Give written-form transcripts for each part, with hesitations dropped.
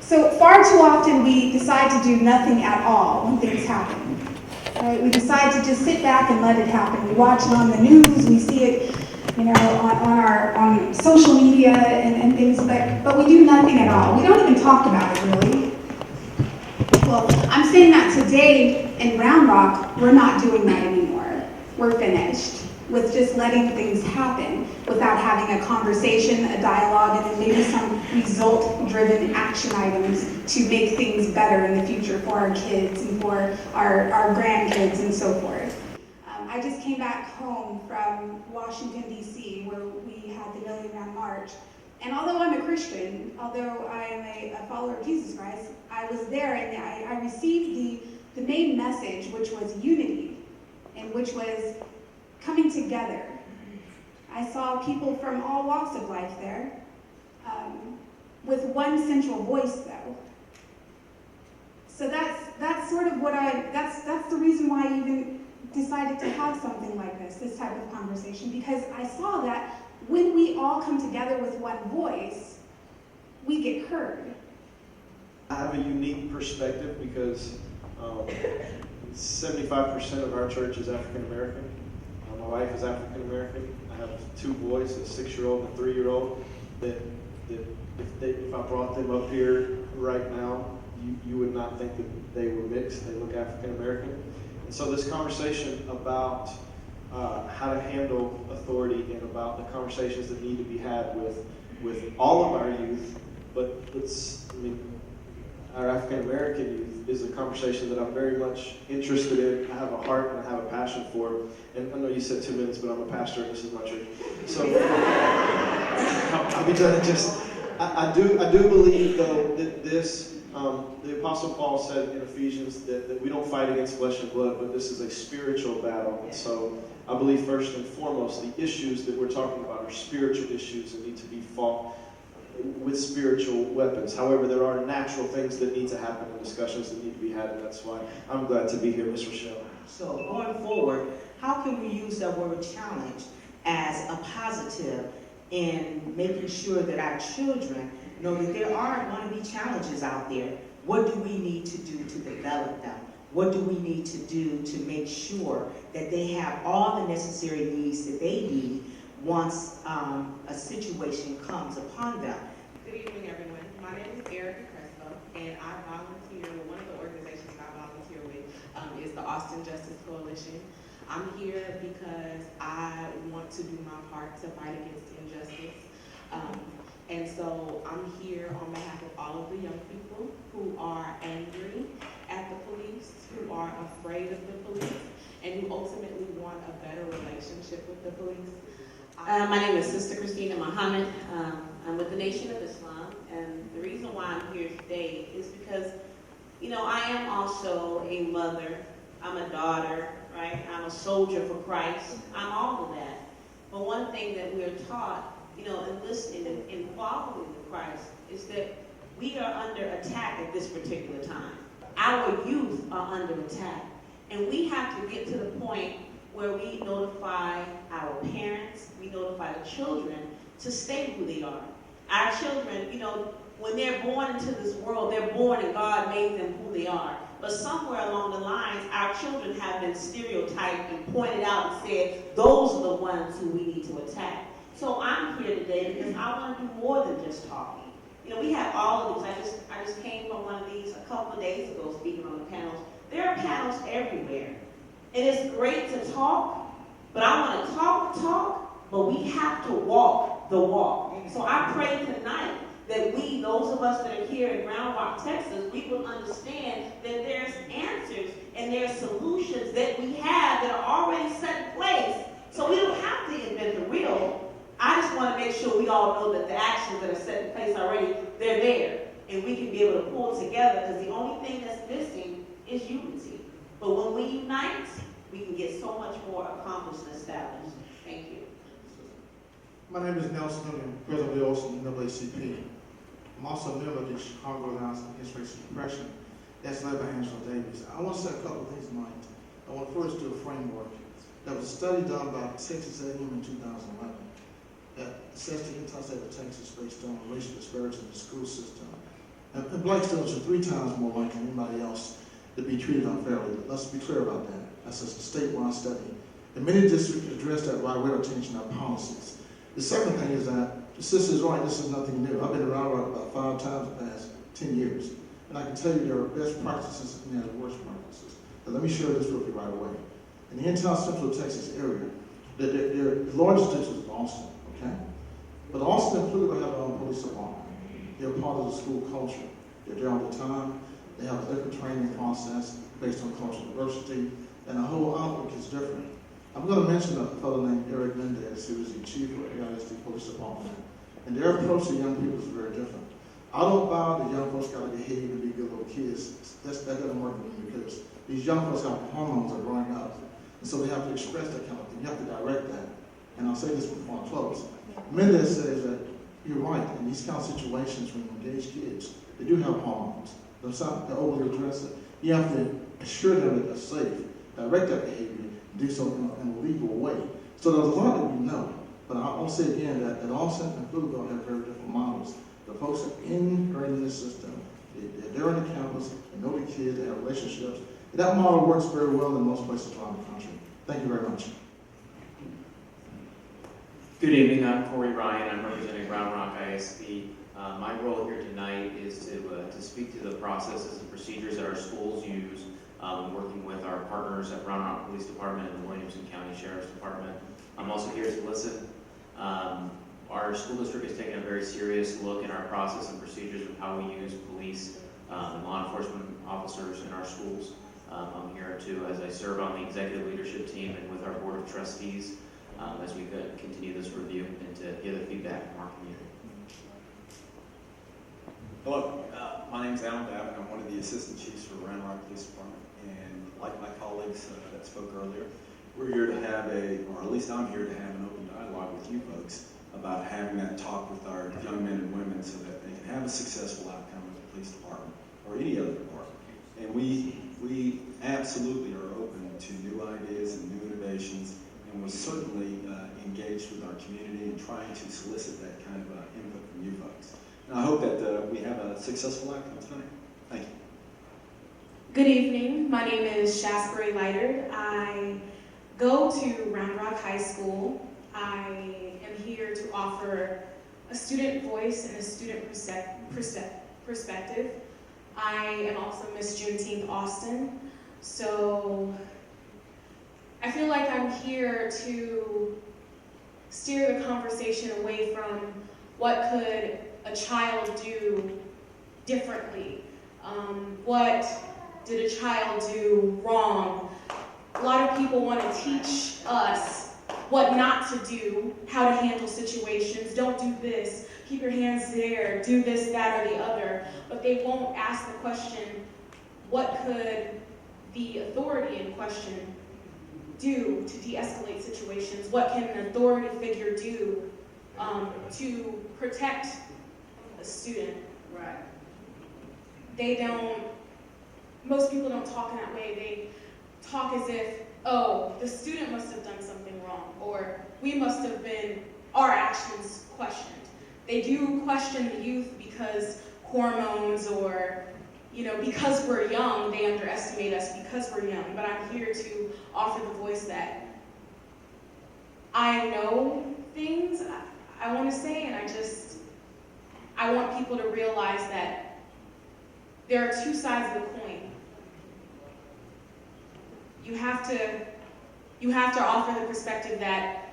So far too often we decide to do nothing at all when things happen. Right? We decide to just sit back and let it happen. We watch it on the news, we see it, on social media and things, but we do nothing at all. We don't even talk about it really. Well, I'm saying that today in Round Rock, we're not doing that anymore. We're finished with just letting things happen without having a conversation, a dialogue, and then maybe some result-driven action items to make things better in the future for our kids and for our grandkids and so forth. I just came back home from Washington, D.C., where we had the Million Man March. And although I'm a Christian, although I am a follower of Jesus Christ, I was there and I received the main message, which was unity, and which was coming together. I saw people from all walks of life there, with one central voice though. So that's sort of what that's the reason why I even decided to have something like this type of conversation, because I saw that when we all come together with one voice, we get heard. I have a unique perspective because 75% of our church is African American. My wife is African American. I have 2 boys, a 6-year-old and a 3-year-old, that if I brought them up here right now, you would not think that they were mixed. They look African American. And so this conversation about how to handle authority and about the conversations that need to be had with all of our youth, but our African American youth is a conversation that I'm very much interested in. I have a heart and I have a passion for. And I know you said 2 minutes, but I'm a pastor and this is my church. So I'll be done in just. I do believe though that this. The Apostle Paul said in Ephesians that we don't fight against flesh and blood, but this is a spiritual battle. And so I believe first and foremost, the issues that we're talking about are spiritual issues that need to be fought with spiritual weapons. However, there are natural things that need to happen and discussions that need to be had, and that's why I'm glad to be here, Ms. Rochelle. So going forward, how can we use that word challenge as a positive in making sure that our children know that there are going to be challenges out there? What do we need to do to develop them? What do we need to do to make sure that they have all the necessary needs that they need once a situation comes upon them? Good evening, everyone. My name is Erica Crespo, and I volunteer with one of the organizations I volunteer with is the Austin Justice Coalition. I'm here because I want to do my part to fight against injustice. And so I'm here on behalf of all of the young people who are angry at the police, who are afraid of the police, and who ultimately want a better relationship with the police. My name is Sister Christina Muhammad. I'm with the Nation of Islam, and the reason why I'm here today is because, I am also a mother. I'm a daughter, right? I'm a soldier for Christ. I'm all of that. But one thing that we're taught, in listening and following Christ, is that we are under attack at this particular time. Our youth are under attack. And we have to get to the point where we notify our parents, we notify the children to stay who they are. Our children, when they're born into this world, they're born and God made them who they are. But somewhere along the lines, our children have been stereotyped and pointed out and said, those are the ones who we need to attack. So I'm here today because I want to do more than just talking. We have all of these. I just came from one of these a couple of days ago speaking on the panels. There are panels everywhere. And it's great to talk, but I want to talk the talk, but we have to walk the walk. So I pray tonight that we, those of us that are here in Round Rock, Texas, we will understand that there's answers and there's solutions that we have that are already set in place. So we don't have to invent the wheel. I just want to make sure we all know that the actions that are set in place already, they're there. And we can be able to pull together, because the only thing that's missing is unity. But when we unite, we can get so much more accomplished and established. Thank you. My name is Nelson William, President of the Austin NAACP. I'm also a member of the Chicago Alliance Against Racial Oppression. That's led by Angela Davis. I want to say a couple of things tonight. I want to first do a framework. There was a study done by Texas A&M in 2011 that assessed the entire state of Texas based on racial disparities in the school system. And black students are 3 times more likely than anybody else to be treated unfairly. Let's be clear about that. That's a statewide study. And many districts address that by way of changing their policies. The second thing is that the sister's right, this is nothing new. I've been around about 5 times in the past 10 years. And I can tell you there are best practices and there are worst practices. But let me share this with you right away. In the entire Central Texas area, the largest district is Austin, okay? But Austin and Pflugerville have their own police department. They're part of the school culture. They're there all the time. They have a different training process based on cultural diversity, and the whole outlook is different. I'm going to mention a fellow named Eric Mendez, who is the chief of the ISD Police Department, and their approach to young people is very different. I don't buy the young folks got to behave and be good little kids. That doesn't work for me because these young folks have hormones are growing up, and so they have to express that kind of thing. You have to direct that. And I'll say this before I close. Mendez says that you're right. In these kind of situations, when you engage kids, they do have hormones. They're overly aggressive. You have to assure them that they're safe, direct that behavior, do so in a legal way. So there's a lot that we know. But I'll say again that Austin and Pflugerville have very different models. The folks are integrated in the system. They're in the campus. They know the kids. They have relationships. And that model works very well in most places around the country. Thank you very much. Good evening, I'm Corey Ryan. I'm representing Round Rock ISD. My role here tonight is to speak to the processes and procedures that our schools use, working with our partners at Round Rock Police Department and the Williamson County Sheriff's Department. I'm also here to listen. Our school district has taken a very serious look in our process and procedures of how we use police and law enforcement officers in our schools. I'm here as I serve on the executive leadership team and with our board of trustees as we continue this review and to hear the feedback from our community. Hello, my name is Alan Babbitt. I'm one of the assistant chiefs for Round Rock Police Department. And like my colleagues that spoke earlier, we're here to have or at least I'm here to have an open dialogue with you folks about having that talk with our young men and women so that they can have a successful outcome with the police department or any other department. And we absolutely are open to new ideas and new innovations, and we're certainly engaged with our community and trying to solicit that kind of input from you folks. And I hope that we have a successful outcome tonight. Thank you. Good evening. My name is Shasbury Leiter. I go to Round Rock High School. I am here to offer a student voice and a student perspective. I am also Miss Juneteenth Austin. So I feel like I'm here to steer the conversation away from what could a child do differently. What did a child do wrong? A lot of people want to teach us what not to do, how to handle situations. Don't do this, keep your hands there, do this, that, or the other. But they won't ask the question, what could the authority in question do to de-escalate situations? What can an authority figure do to protect a student? Right. Most people don't talk in that way. They talk as if, oh, the student must have done something wrong, or we must have been, our actions questioned. They do question the youth because hormones or, because we're young, they underestimate us because we're young. But I'm here to offer the voice that I know things I want to say, and I want people to realize that there are two sides of the coin. You have to offer the perspective that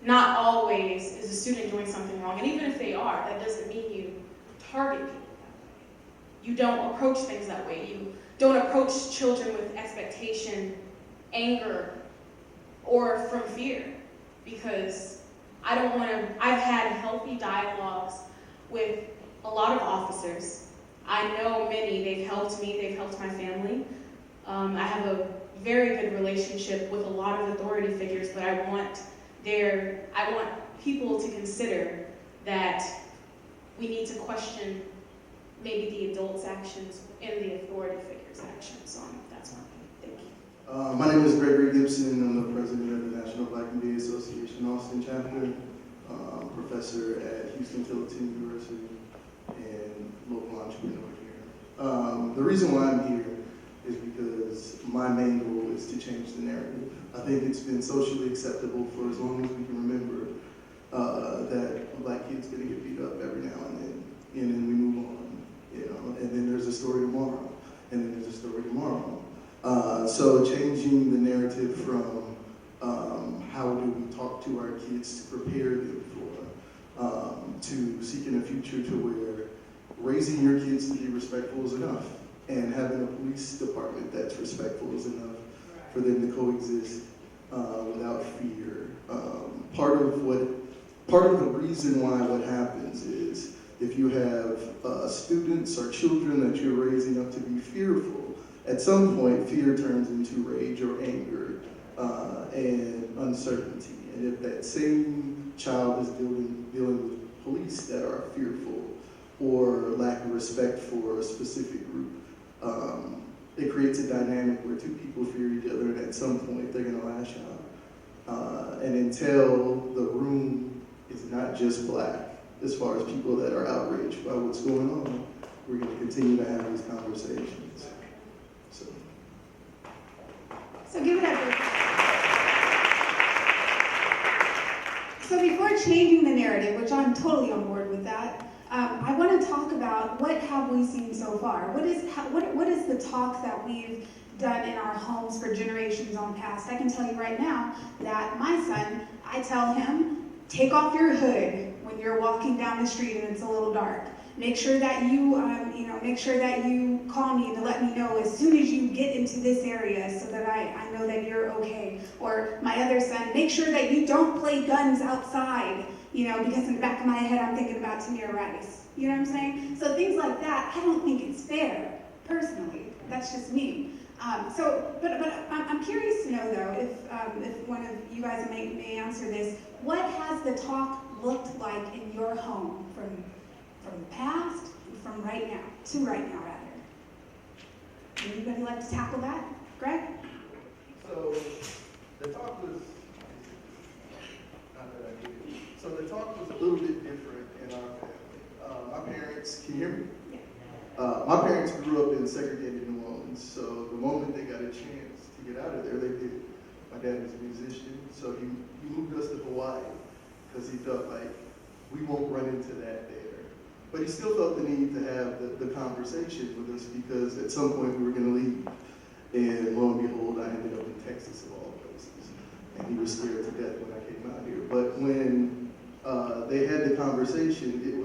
not always is a student doing something wrong. And even if they are, that doesn't mean you target people that way. You don't approach things that way. You don't approach children with expectation, anger, or from fear. Because I've had healthy dialogues with a lot of officers. I know many, they've helped me, they've helped my family. I have a very good relationship with a lot of authority figures, but I want people to consider that we need to question maybe the adults' actions and the authority figures' actions. So that's one thing. Thank you. My name is Gregory Gibson. I'm the president of the National Black and Gay Association Austin chapter. I'm a professor at Houston Tillotson University and local The reason why I'm here is because my main goal is to change the narrative. I think it's been socially acceptable for as long as we can remember that black kids gonna get beat up every now and then we move on, and then there's a story tomorrow, and then there's a story tomorrow. So changing the narrative from how do we talk to our kids to prepare them for, to seeking a future to where raising your kids to be respectful is enough, and having a police department that's respectful is enough for them to coexist without fear. Part of the reason why what happens is if you have students or children that you're raising up to be fearful, at some point fear turns into rage or anger and uncertainty. And if that same child is dealing with police that are fearful or lack of respect for a specific group, it creates a dynamic where two people fear each other, and at some point they're going to lash out. And until the room is not just black, as far as people that are outraged by what's going on, we're going to continue to have these conversations. So give it up. So before changing the narrative, which I'm totally on board with that, I want to talk about what have we seen so far. What is the talk that we've done in our homes for generations on past? I can tell you right now that my son, I tell him, take off your hood when you're walking down the street and it's a little dark. Make sure that you call me to let me know as soon as you get into this area so that I know that you're okay. Or my other son, make sure that you don't play guns outside, because in the back of my head I'm thinking about Tamir Rice. You know what I'm saying? So things like that, I don't think it's fair, personally. That's just me. But I'm curious to know though, if one of you guys may answer this, what has the talk looked like in your home from the past, from right now, to right now rather? Anybody like to tackle that? Greg? So the talk was, not that I did it. So the talk was a little bit different in our family. My parents, can you hear me? Yeah. My parents grew up in segregated New Orleans, so the moment they got a chance to get out of there, they did. My dad was a musician, so he moved us to Hawaii because he felt like we won't run into that there. But he still felt the need to have the conversation with us because at some point we were going to leave. And lo and behold, I ended up in Texas of all places. And he was scared to death when I came out here. But when they had the conversation, it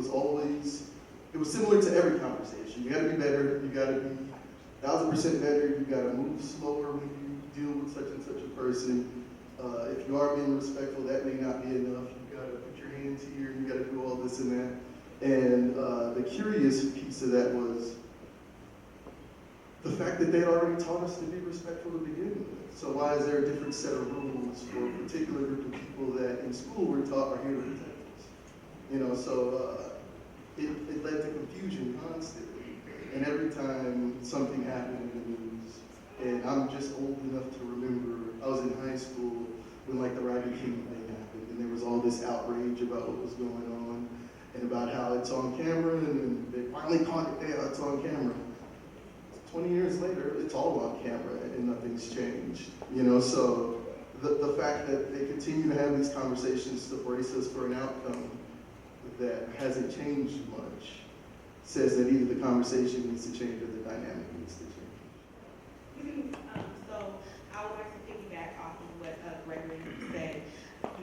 was similar to every conversation. You got to be better. You got to be 1,000% better. You got to move slower when you deal with such and such a person. If you are being respectful, that may not be enough. You got to put your hands here. You got to do all this and that. And the curious piece of that was the fact that they'd already taught us to be respectful to begin with. So why is there a different set of rules for a particular group of people that in school we're taught are here to protect us? So it led to confusion constantly. And every time something happened in the news, and I'm just old enough to remember, I was in high school when like the Rodney King thing happened, and there was all this outrage about what was going on, and about how it's on camera, and they finally caught it there, it's on camera. 20 years later, it's all on camera, and nothing's changed. So the fact that they continue to have these conversations to brace us for an outcome that hasn't changed much says that either the conversation needs to change or the dynamic needs to change. So I would like to piggyback off of what Gregory said.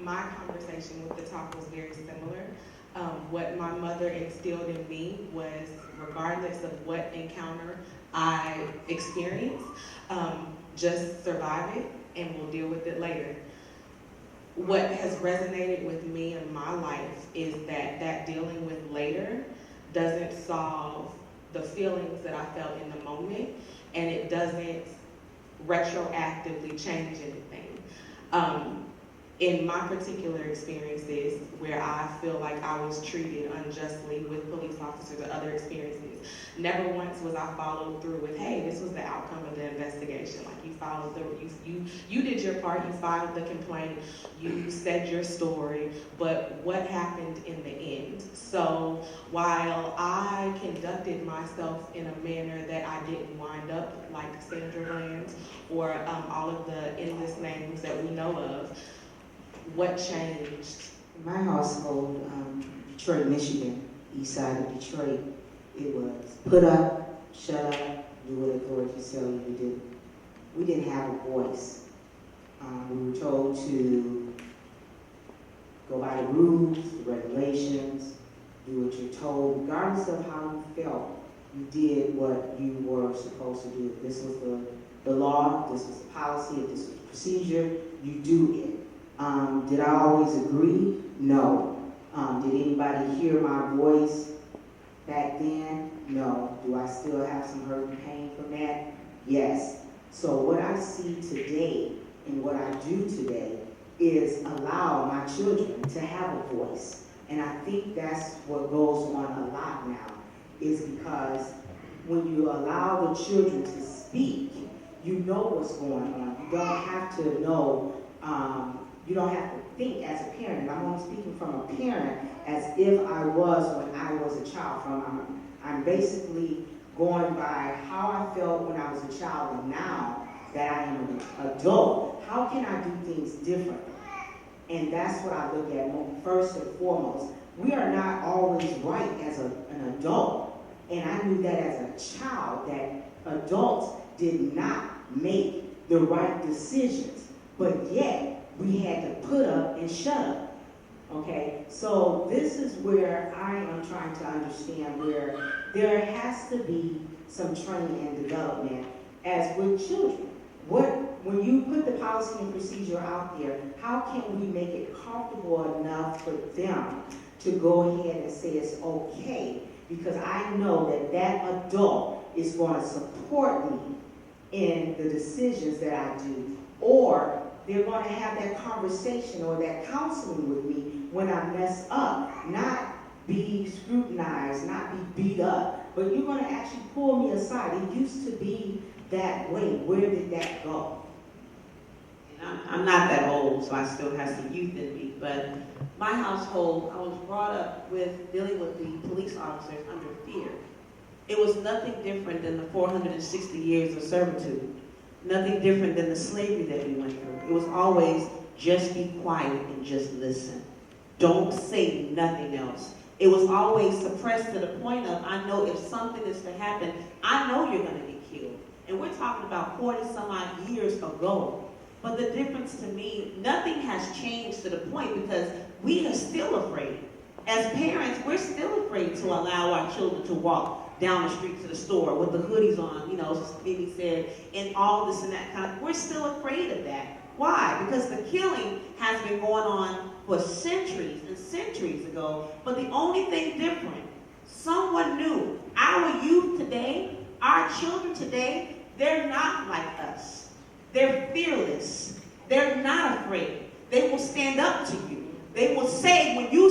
My conversation with the talk was very similar. What my mother instilled in me was, regardless of what encounter I experience, just survive it and we'll deal with it later. What has resonated with me in my life is that dealing with later doesn't solve the feelings that I felt in the moment, and it doesn't retroactively change anything. In my particular experiences where I feel like I was treated unjustly with police officers or other experiences, Never once was I followed through with, hey, this was the outcome of the investigation. Like, you followed through, you did your part, you filed the complaint, you said your story, but what happened in the end? So while I conducted myself in a manner that I didn't wind up like Sandra Bland or all of the endless names that we know of, what changed? My household, Detroit, Michigan, east side of Detroit, it was put up, shut up, do what authorities tell you to do. We didn't have a voice. We were told to go by the rules, the regulations, do what you're told, regardless of how you felt. You did what you were supposed to do. If this was the law, if this was the policy, if this was the procedure, you do it. Did I always agree? No. Did anybody hear my voice back then? No. Do I still have some hurt and pain from that? Yes. So what I see today and what I do today is allow my children to have a voice. And I think that's what goes on a lot now, is because when you allow the children to speak, you know what's going on. You don't have to know, you don't have to think as a parent, and I'm only speaking from a parent as if I was when I was a child. I'm basically going by how I felt when I was a child, and now that I am an adult, how can I do things differently? And that's what I look at first and foremost. We are not always right as an adult, and I knew that as a child, that adults did not make the right decisions, but yet we had to put up and shut up. Okay, so this is where I am trying to understand where there has to be some training and development as with children. When you put the policy and procedure out there, how can we make it comfortable enough for them to go ahead and say it's okay? Because I know that that adult is going to support me in the decisions that I do, or they're going to have that conversation or that counseling with me when I mess up, not be scrutinized, not be beat up, but you're going to actually pull me aside. It used to be that way. Where did that go? And I'm not that old, so I still have some youth in me, but my household, I was brought up with dealing with the police officers under fear. It was nothing different than the 460 years of servitude. Nothing different than the slavery that we went through. It was always just be quiet and just listen. Don't say nothing else. It was always suppressed to the point of, I know if something is to happen, I know you're going to get killed. And we're talking about 40 some odd years ago. But the difference to me, nothing has changed to the point because we are still afraid. As parents, we're still afraid to allow our children to walk down the street to the store with the hoodies on, Mimi said, and all this and that kind of, we're still afraid of that. Why? Because the killing has been going on for centuries and centuries ago, but the only thing different, someone new, our youth today, our children today, they're not like us. They're fearless. They're not afraid. They will stand up to you. They will say, when you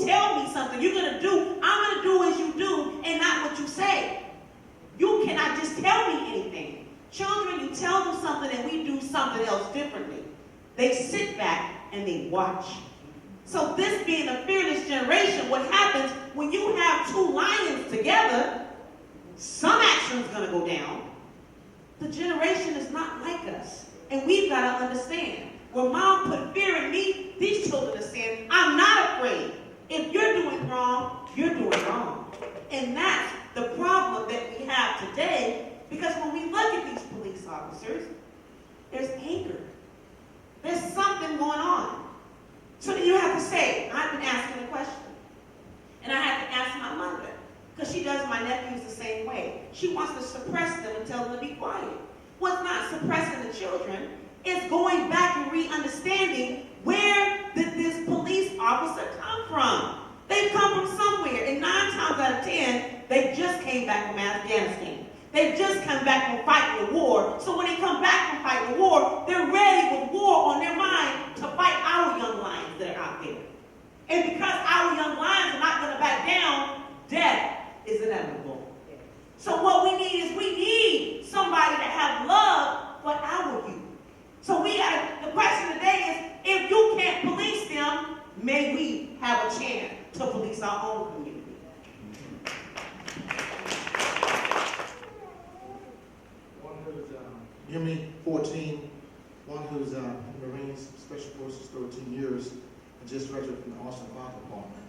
tell me something you're going to do, I'm going to do as you do and not what you say. You cannot just tell me anything. Children, you tell them something and we do something else differently. They sit back and they watch. So this being a fearless generation, what happens when you have two lions together, some action is going to go down. The generation is not like us. And we've got to understand. When mom put fear in me, these children are saying, I'm not afraid. If you're doing wrong, you're doing wrong. And that's the problem that we have today, because when we look at these police officers, there's anger. There's something going on. So then you have to say, I've been asking a question. And I have to ask my mother, because she does my nephews the same way. She wants to suppress them and tell them to be quiet. What's not suppressing the children is going back and re-understanding where did this police officer come from. They've come from somewhere, and 9 times out of 10, they just came back from Afghanistan. They've just come back from fighting a war. So when they come back from fighting a war, they're ready with war on their mind to fight our young lions that are out there. And because our young lions are not going to back down, death is inevitable. So what we need somebody to have love for our youth. So the question today is, if you can't police them, may we have a chance to police our own community. One who's, give me 14, one who's in the Marines, Special Forces, 13 years, and just graduated from the Austin Fire Department.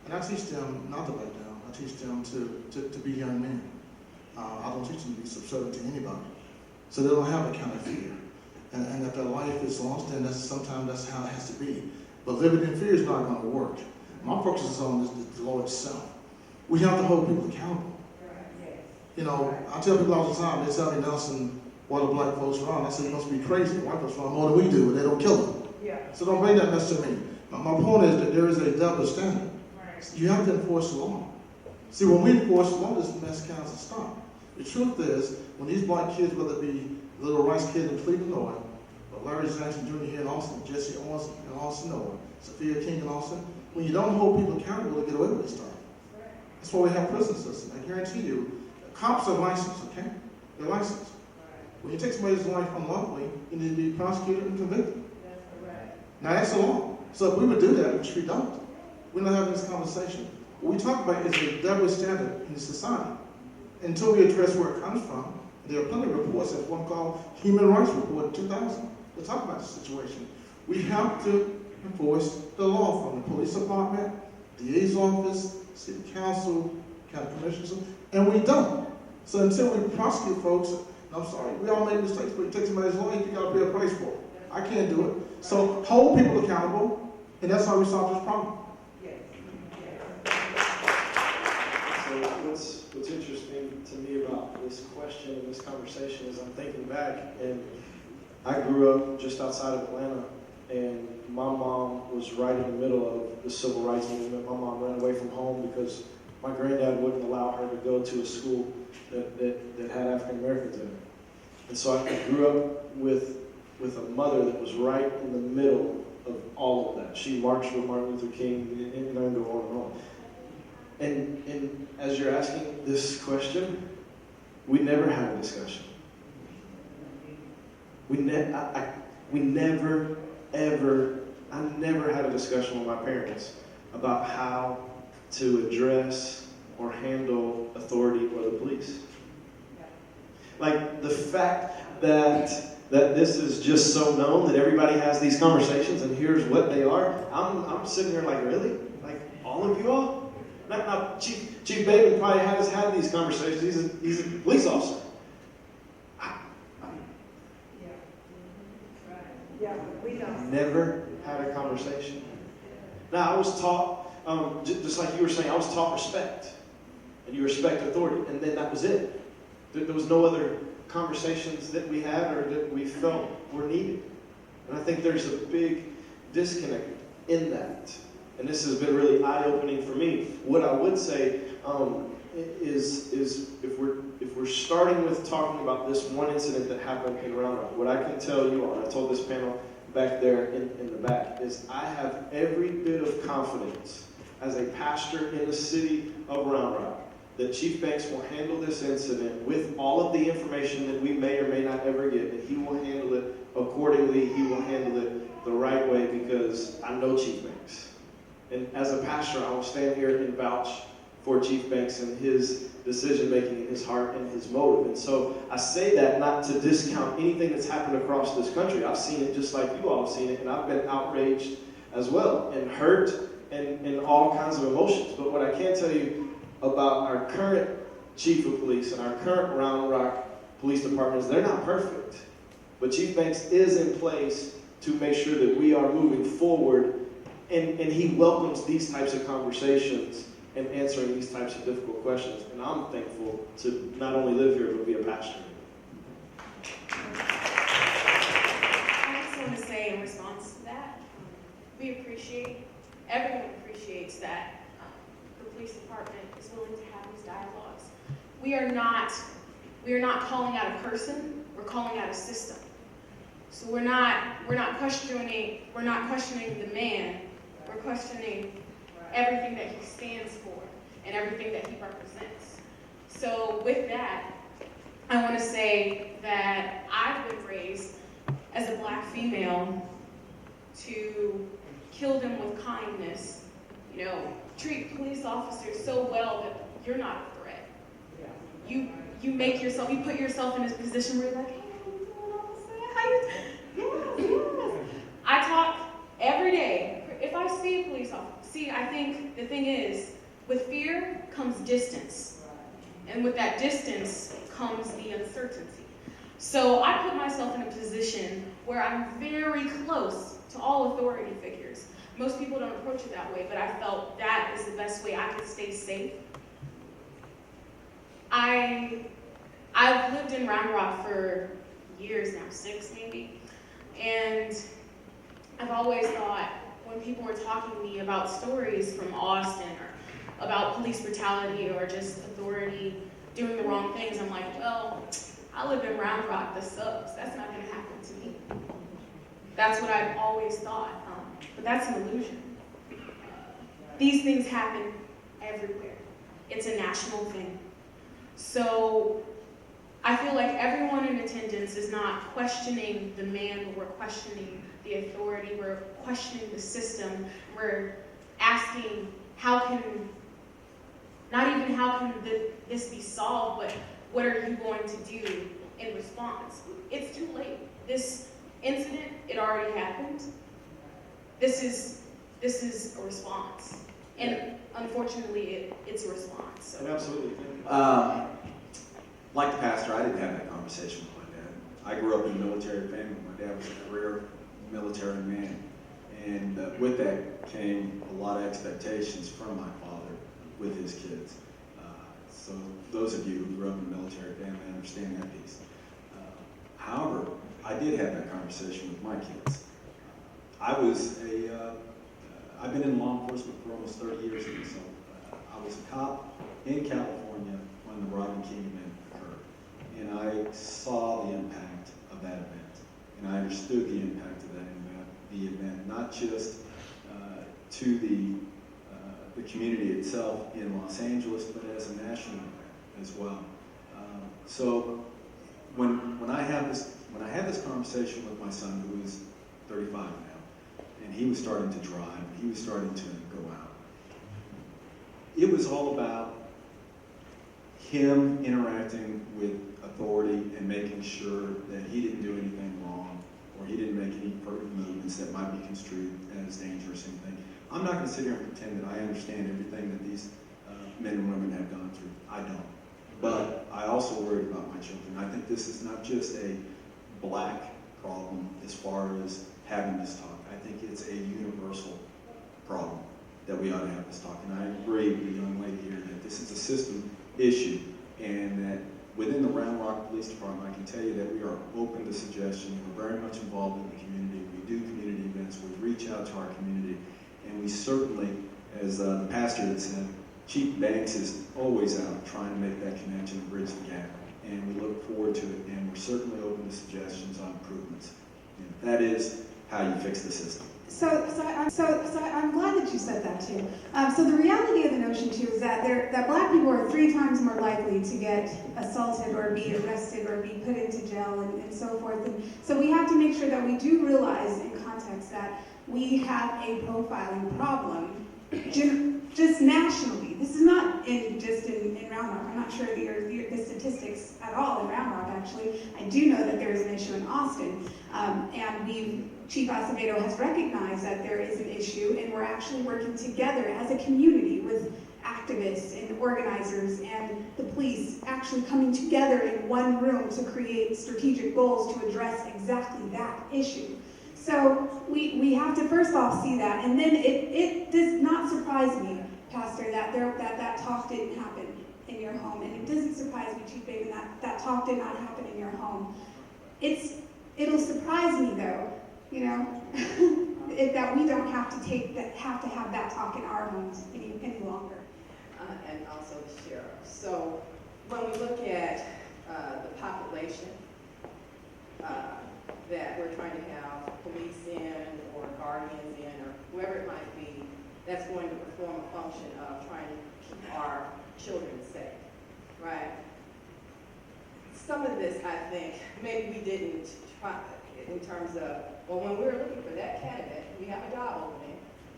And I teach them not to back down. I teach them to be young men. I don't teach them to be subservient to anybody. So they don't have that kind of fear. And if their life is lost, then sometimes that's how it has to be. But living in fear is not going to work. My focus is on the law itself. We have to hold people accountable. You know, I tell people all the time, they tell me, Nelson, why do black folks run? I say, you must be crazy. White folks run more than we do, but they don't kill them. So don't bring that mess to me. My point is that there is a double standard. You have to enforce the law. See, when we enforce the law, this mess kind of stop. The truth is, when these black kids, whether it be little Rice kid in Cleveland, Illinois, or Larry Jackson Jr. here in Austin, Jesse Owens in Austin, Illinois, Sophia King in Austin, when you don't hold people accountable, they get away with this stuff. That's why we have prison systems. I guarantee you, cops are licensed, okay? They're licensed. When you take somebody's life unlawfully, you need to be prosecuted and convicted. Now that's the law. So if we would do that, which we don't, we're not having this conversation. What we talk about is a double standard in the society. Until we address where it comes from, there are plenty of reports. There's one called Human Rights Report in 2000. We'll talk about the situation. We have to enforce the law from the police department, DA's office, city council, county commissioners, and we don't. So until we prosecute folks, and I'm sorry, we all make mistakes, but you take somebody's life, you gotta pay a price for it. I can't do it. So hold people accountable, and that's how we solve this problem. So what's interesting to me about this question and this conversation is I'm thinking back, and I grew up just outside of Atlanta, and my mom was right in the middle of the civil rights movement. My mom ran away from home because my granddad wouldn't allow her to go to a school that had African Americans in it. And so I grew up with a mother that was right in the middle of all of that. She marched with Martin Luther King, and I can go on and on. And as you're asking this question, we never had a discussion. I never had a discussion with my parents about how to address or handle authority or the police. Like the fact that this is just so known that everybody has these conversations and here's what they are. I'm sitting here like, really? Like all of you all? Now Chief Bateman probably has had these conversations. He's a police officer. Never had a conversation. Now I was taught, just like you were saying, I was taught respect, and you respect authority, and then that was it. There was no other conversations that we had or that we felt were needed. And I think there's a big disconnect in that. And this has been really eye-opening for me. What I would say is if we're starting with talking about this one incident that happened in Round Rock, what I can tell you all, and I told this panel back there in the back, is I have every bit of confidence as a pastor in the city of Round Rock that Chief Banks will handle this incident with all of the information that we may or may not ever get, and he will handle it accordingly. He will handle it the right way because I know Chief Banks. And as a pastor, I will stand here and vouch for Chief Banks and his decision-making and his heart and his motive. And so I say that not to discount anything that's happened across this country. I've seen it just like you all have seen it, and I've been outraged as well and hurt and all kinds of emotions. But what I can tell you about our current chief of police and our current Round Rock Police Department is they're not perfect. But Chief Banks is in place to make sure that we are moving forward, and he welcomes these types of conversations and answering these types of difficult questions. And I'm thankful to not only live here, but be a pastor. I just want to say in response to that, everyone appreciates that the police department is willing to have these dialogues. We are not calling out a person, we're calling out a system. So we're not questioning the man, we're questioning everything that he stands for and everything that he represents. So with that, I want to say that I've been raised as a black female to kill them with kindness, you know, treat police officers so well that you're not a threat. You make yourself, you put yourself in this position where you're like, hey, how you doing, officer? How you doing? Yes. I talk every day. If I see a police officer, see, I think the thing is, with fear comes distance. And with that distance comes the uncertainty. So I put myself in a position where I'm very close to all authority figures. Most people don't approach it that way, but I felt that is the best way I could stay safe. I've lived in Round Rock for years now, 6 maybe, and I've always thought when people were talking to me about stories from Austin or about police brutality or just authority doing the wrong things, I'm like, well, I live in Round Rock, the suburbs. That's not going to happen to me. That's what I've always thought, but that's an illusion. These things happen everywhere. It's a national thing. So I feel like everyone in attendance is not questioning the man, but we're questioning the authority, we're questioning the system, we're asking how can this be solved, but what are you going to do in response? It's too late. This incident, it already happened. This is a response. And unfortunately, it's a response. So. And absolutely. Like the pastor, I didn't have that conversation with my dad. I grew up in a military family. My dad was a career military man. And with that came a lot of expectations from my father with his kids. So those of you who grew up in a military family understand that piece. However, I did have that conversation with my kids. I've been in law enforcement for almost 30 years now, so I was a cop in California when the Rodney King event occurred. And I saw the impact of that event. And I understood the impact of the event, not just to the community itself in Los Angeles, but as a national event as well. So when I had this conversation with my son, who is 35 now, and he was starting to drive, he was starting to go out, it was all about him interacting with authority and making sure that he didn't do anything wrong, or he didn't make any movements that might be construed as dangerous or anything. I'm not going to sit here and pretend that I understand everything that these men and women have gone through. I don't. But I also worry about my children. I think this is not just a black problem as far as having this talk. I think it's a universal problem that we ought to have this talk. And I agree with the young lady here that this is a system issue, and that within the Round Rock Police Department, I can tell you that we are open to suggestions. We're very much involved in the community. We do community events. We reach out to our community. And we certainly, as the pastor had said, Chief Banks is always out trying to make that connection and bridge the gap. And we look forward to it, and we're certainly open to suggestions on improvements. And that is how you fix the system. So I'm glad that you said that too. So the reality of the notion too is that black people are 3 times more likely to get assaulted or be arrested or be put into jail and so forth. And so we have to make sure that we do realize in context that we have a profiling problem just nationally. This is not just in Round Rock. I'm not sure the statistics at all in Round Rock, actually. I do know that there is an issue in Austin, and Chief Acevedo has recognized that there is an issue, and we're actually working together as a community with activists and organizers and the police actually coming together in one room to create strategic goals to address exactly that issue. So we have to first off see that, and then it does not surprise me, Pastor, that talk didn't happen in your home, and it doesn't surprise me, Chief Bateman, that talk did not happen in your home. It'll surprise me though, you know, that we don't have to have that talk in our homes any longer. And also the sheriff. So when we look at the population that we're trying to have police in or guardians in or whoever it might be, that's going to perform a function of trying to keep our children safe. right? Some of this, I think, maybe we didn't try in terms of, well, when we were looking for that candidate, we have a job opening,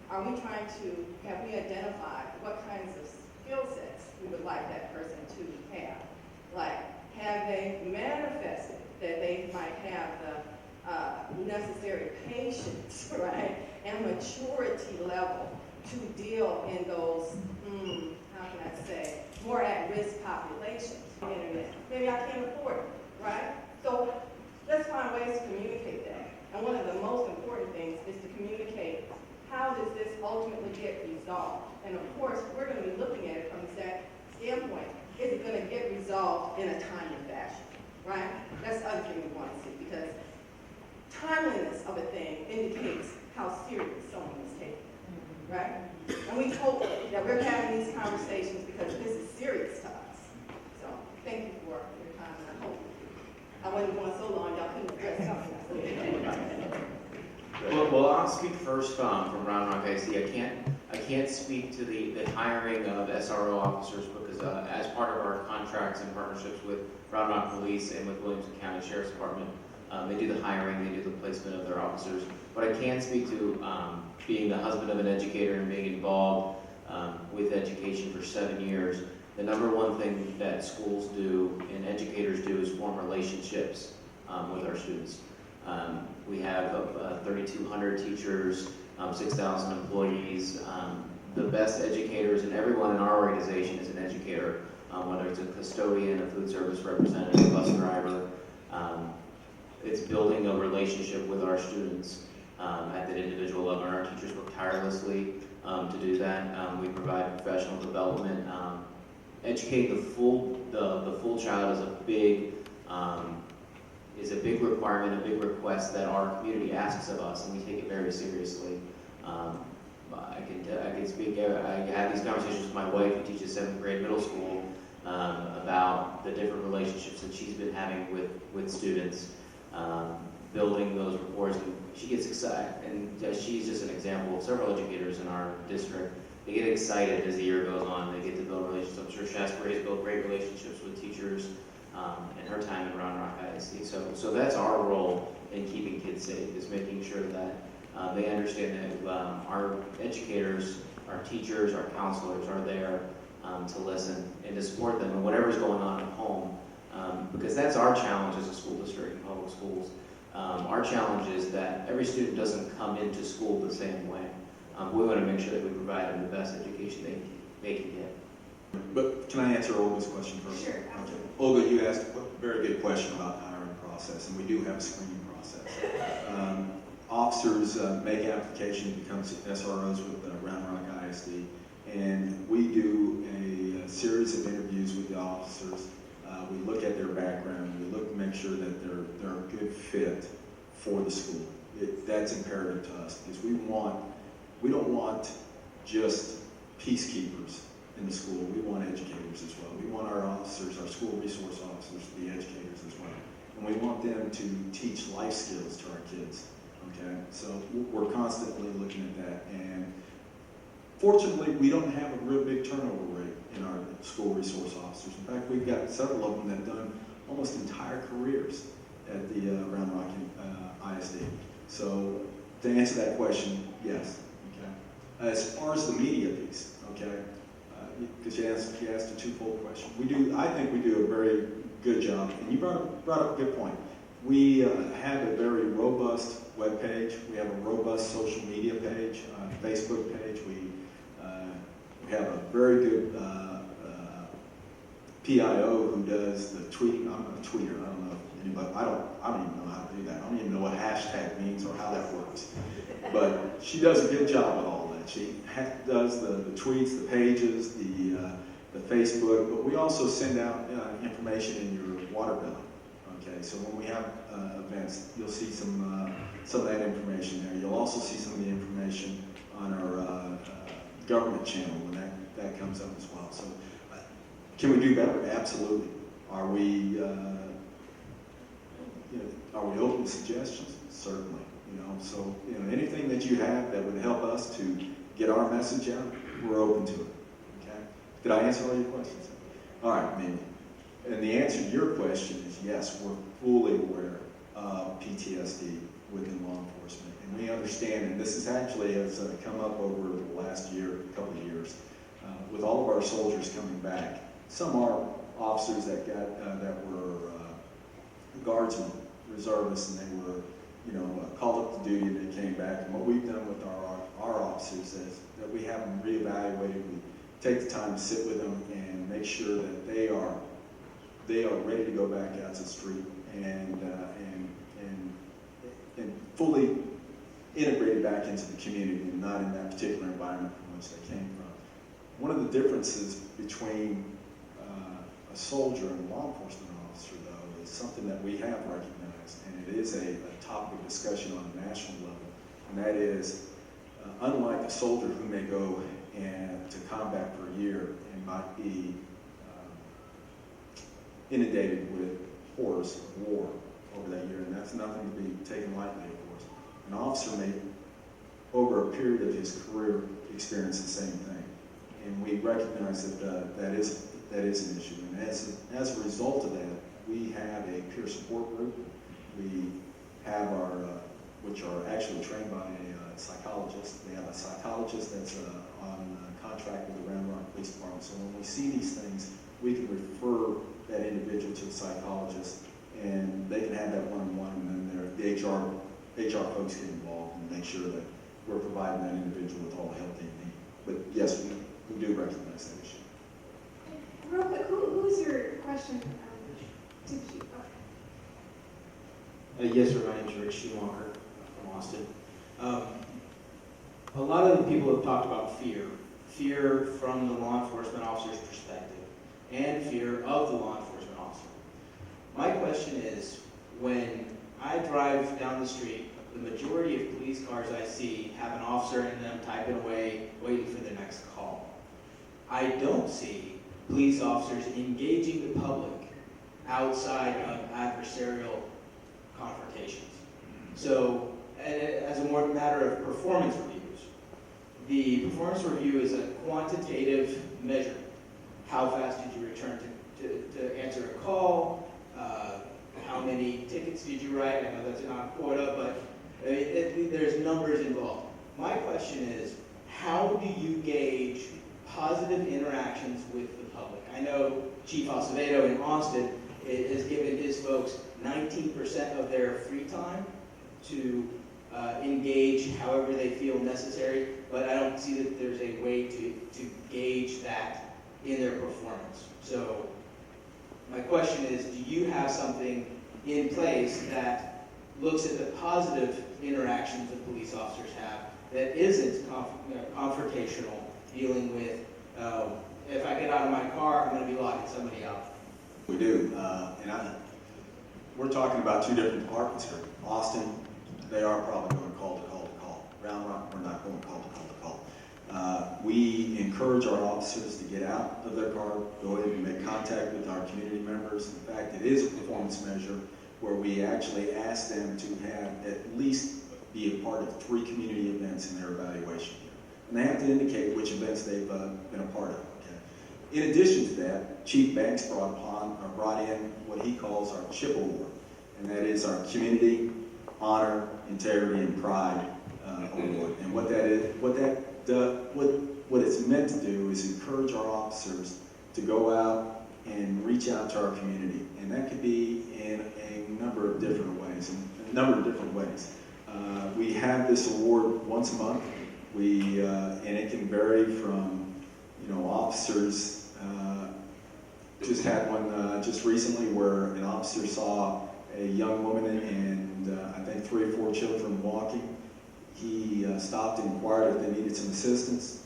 have we identified what kinds of skill sets we would like that person to have? Like, have they manifested that they might have the necessary patience, right, and maturity level to deal in those, how can I say, more at-risk populations on the internet? Maybe I can't afford it, right? So let's find ways to communicate that. And one of the most important things is to communicate how does this ultimately get resolved. And of course, we're going to be looking at it from the standpoint, is it going to get resolved in a timely fashion, right? That's the other thing we want to see, because timeliness of a thing indicates how serious someone is taking it, right? And we hope that we're having these conversations because this is serious to us. So thank you for your time, and I hope I wasn't going so long, y'all couldn't address something I said. Well, I'll speak first from Round Rock ISD. I can't speak to the hiring of SRO officers because as part of our contracts and partnerships with Round Rock Police and with Williamson County Sheriff's Department, they do the hiring, they do the placement of their officers. What I can speak to, being the husband of an educator and being involved with education for 7 years, the number one thing that schools do and educators do is form relationships with our students. We have 3,200 teachers, 6,000 employees. The best educators, and everyone in our organization is an educator, whether it's a custodian, a food service representative, a bus driver. It's building a relationship with our students at that individual level. Our teachers work tirelessly to do that. We provide professional development. Educating the full child is a big requirement, a big request that our community asks of us, and we take it very seriously. I can speak. I have these conversations with my wife, who teaches 7th grade middle school, about the different relationships that she's been having with students, building those rapports. And she gets excited, and she's just an example of several educators in our district. They get excited as the year goes on. They get to build relationships. I'm sure Shasbury has built great relationships with teachers in her time in Round Rock ISD. So that's our role in keeping kids safe, is making sure that they understand that our educators, our teachers, our counselors are there to listen and to support them in whatever's going on at home. Because that's our challenge as a school district in public schools. Our challenge is that every student doesn't come into school the same way. We want to make sure that we provide them the best education they can get. But can I answer Olga's question first? Sure. Okay. Olga, you asked a very good question about the hiring process, and we do have a screening process. Officers make application to become SROs with Round Rock ISD, and we do a series of interviews with the officers. We look at their background. We look to make sure that they're a good fit for the school. That's imperative to us because we don't want just peacekeepers in the school. We want educators as well. We want our officers, our school resource officers, to be educators as well. And we want them to teach life skills to our kids. Okay? So we're constantly looking at that. And fortunately, we don't have a real big turnover rate in our school resource officers. In fact, we've got several of them that have done almost entire careers at the Round Rock ISD. So to answer that question, yes. Okay. As far as the media piece, okay, because you asked a twofold question. I think we do a very good job, and you brought up a good point. We have a very robust web page. We have a robust social media page, Facebook page. We have a very good PIO who does the tweeting. I'm a tweeter. I don't know if anybody. I don't even know how to do that. I don't even know what hashtag means or how that works. But she does a good job with all that. She does the tweets, the pages, the Facebook. But we also send out information in your water bill. Okay, so when we have events, you'll see some of that information there. You'll also see some of the information on our government channel when that comes up as well. So, can we do better? Absolutely. Are we open to suggestions? Certainly. So anything that you have that would help us to get our message out, we're open to it. Okay. Did I answer all your questions? All right, Mimi. And the answer to your question is yes, we're fully aware of PTSD within law enforcement. And we understand, and this is actually has come up over the last year, couple of years, with all of our soldiers coming back. Some are officers that were guardsmen, reservists, and they were, called up to duty and they came back. And what we've done with our officers is that we have them reevaluated. We take the time to sit with them and make sure that they are ready to go back out to the street and fully integrated back into the community and not in that particular environment from which they came from. One of the differences between a soldier and a law enforcement officer, though, is something that we have recognized, and it is a topic of discussion on a national level, and that is, unlike a soldier who may go to combat for a year and might be inundated with horrors of war over that year, and that's nothing to be taken lightly, of course. An officer may, over a period of his career, experience the same thing, and we recognize that that is an issue. And as a result of that, we have a peer support group. We have which are actually trained by a psychologist. We have a psychologist that's on contract with the Round Rock Police Department. So when we see these things, we can refer that individual to the psychologist, and they can have that one-on-one, and then the HR folks get involved and make sure that we're providing that individual with all the help they need. But yes, we do recognize that issue. Real quick, who's your question to? Yes, sir. My name is Rick Schumacher from Austin. A lot of the people have talked about fear from the law enforcement officer's perspective, and fear of the law enforcement officer. My question is, when I drive down the street, the majority of police cars I see have an officer in them typing away, waiting for the next call. I don't see police officers engaging the public outside of adversarial confrontations. So, as a more matter of performance reviews, the performance review is a quantitative measure. How fast did you return to answer a call? How many tickets did you write? I know that's not a quota, but there's numbers involved. My question is, how do you gauge positive interactions with the public? I know Chief Acevedo in Austin has given his folks 19% of their free time to engage however they feel necessary, but I don't see that there's a way to gauge that in their performance. So my question is, do you have something in place that looks at the positive interactions that police officers have that isn't confrontational, dealing with, if I get out of my car, I'm going to be locking somebody up? We do, we're talking about two different departments here. Austin, they are probably going call to call to call. Round Rock, we're not going call to call to call. We encourage our officers to get out of their car, go ahead and make contact with our community members. In fact, it is a performance measure where we actually ask them to have at least be a part of 3 community events in their evaluation year. And they have to indicate which events they've been a part of. Okay? In addition to that, Chief Banks brought in what he calls our CHIP Award, and that is our Community Honor, Integrity, and Pride Award. And what it's meant to do is encourage our officers to go out and reach out to our community, and that could be in a number of different ways. We have this award once a month. And it can vary from, officers. Just had one just recently where an officer saw a young woman and I think 3 or 4 children walking. He stopped and inquired if they needed some assistance.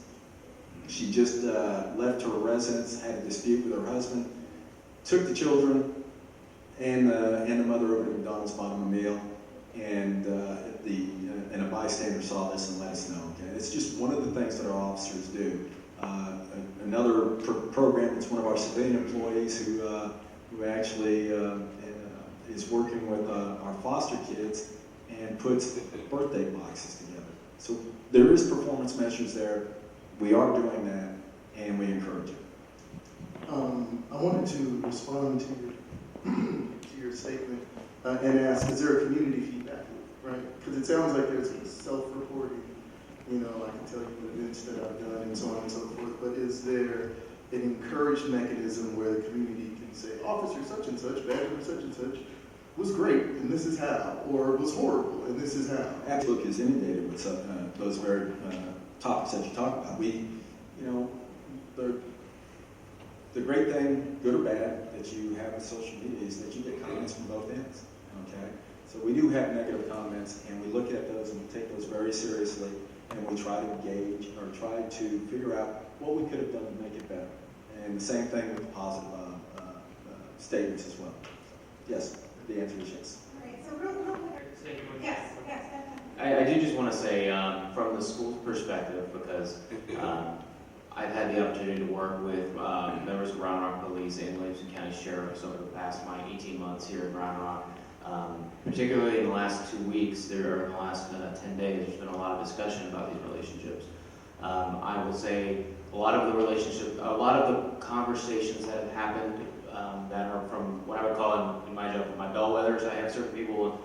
She just left her residence, had a dispute with her husband, took the children and the mother over to McDonald's, bought them a meal, and a bystander saw this and let us know. Okay? It's just one of the things that our officers do. Another program that's one of our civilian employees who actually is working with our foster kids and puts birthday boxes together. So there is performance measures there. We are doing that, and we encourage it. I wanted to respond to your statement and ask, is there a community feedback loop, right? Because it sounds like there's a self-reporting, you know, I can tell you what events that I've done and so on and so forth, but is there an encouraged mechanism where the community can say, officer such and such, badger such and such, was great, and this is how, or was horrible, and this is how? Facebook is inundated with those very topics that you talk about. We, you know, the great thing, good or bad, that you have with social media is that you get comments from both ends, okay? So we do have negative comments, and we look at those and we take those very seriously, and we try to engage or try to figure out what we could have done to make it better. And the same thing with positive statements as well. Yes, the answer is yes. All right, so real quick. Yes. I do just want to say, from the school's perspective, because I've had the opportunity to work with members of Round Rock Police and Williamson County Sheriff's over the past 18 months here in Round Rock. Particularly in the last 2 weeks, in the last 10 days, there's been a lot of discussion about these relationships. I will say a lot of the conversations that have happened that are from what I would call in my job, my bellwethers. I have certain people,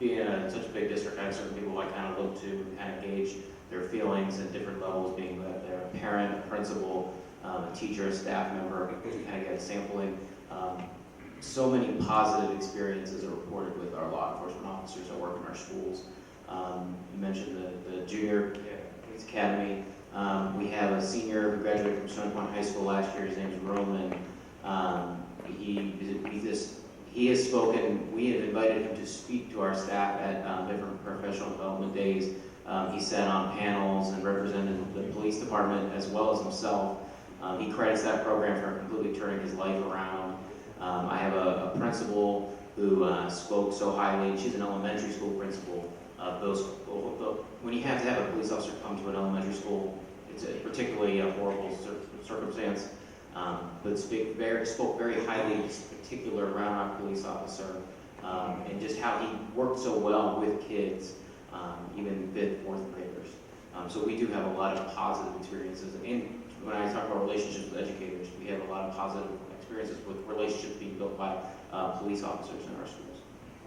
being in such a big district, I have certain people I kind of look to and kind of gauge their feelings at different levels, being that they're a parent, a principal, a teacher, a staff member, to kind of get a sampling. So many positive experiences are reported with our law enforcement officers that work in our schools. You mentioned the junior police academy. We have a senior who graduated from Stone Point High School last year. His name is Roman. He has spoken. We have invited him to speak to our staff at different professional development days. He sat on panels and represented the police department as well as himself. He credits that program for completely turning his life around. I have a principal who spoke so highly. She's an elementary school principal. When you have to have a police officer come to an elementary school, it's a particularly horrible circumstance. But spoke very highly of this particular Round Rock police officer and just how he worked so well with kids, even 5th, 4th graders. So we do have a lot of positive experiences. And when I talk about relationships with educators, we have a lot of positive experiences with relationships being built by police officers in our schools.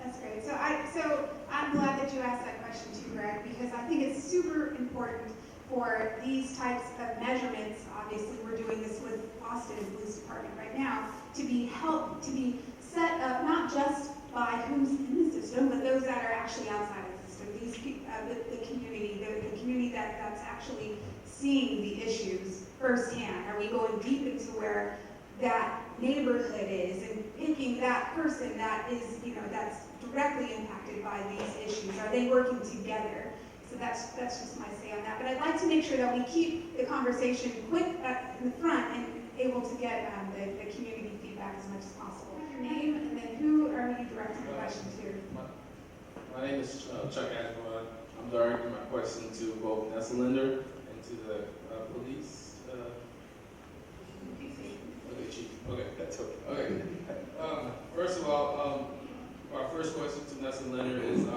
That's great. So I'm glad that you asked that question too, Greg, because I think it's super important for these types of measurements. Obviously, we're doing this with Austin Police Department right now to be set up not just by who's in the system, but those that are actually outside of the system. These the community that's actually seeing the issues firsthand. Are we going deep into where that neighborhood is and picking that person that is, that's directly impacted by these issues? Are they working together? So that's just my say on that. But I'd like to make sure that we keep the conversation quick in the front and able to get the community feedback as much as possible. Your name and then who are you directing the question to? My name is Chuck Ashmore. I'm directing my question to both Nessa Linder and to the police. Okay, Chief. Okay, that's okay. Okay. First of all, our first question to Nessa Linder is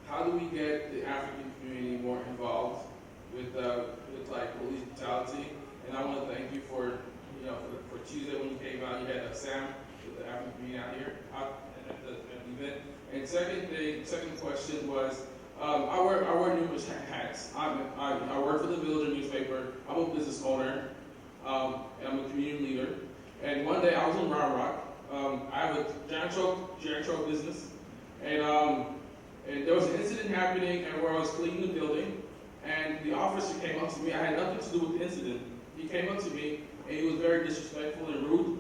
how do we get the African community more involved with like police brutality? And I want to thank you for Tuesday when you came out, you had a Sam with the African community out here at the event. And second question was, I wear numerous hats. I work for the Villager newspaper. I'm a business owner. And I'm a community leader. And one day I was in Round Rock. I have a giant truck business. And there was an incident happening and where I was cleaning the building. And the officer came up to me. I had nothing to do with the incident. He came up to me and he was very disrespectful and rude.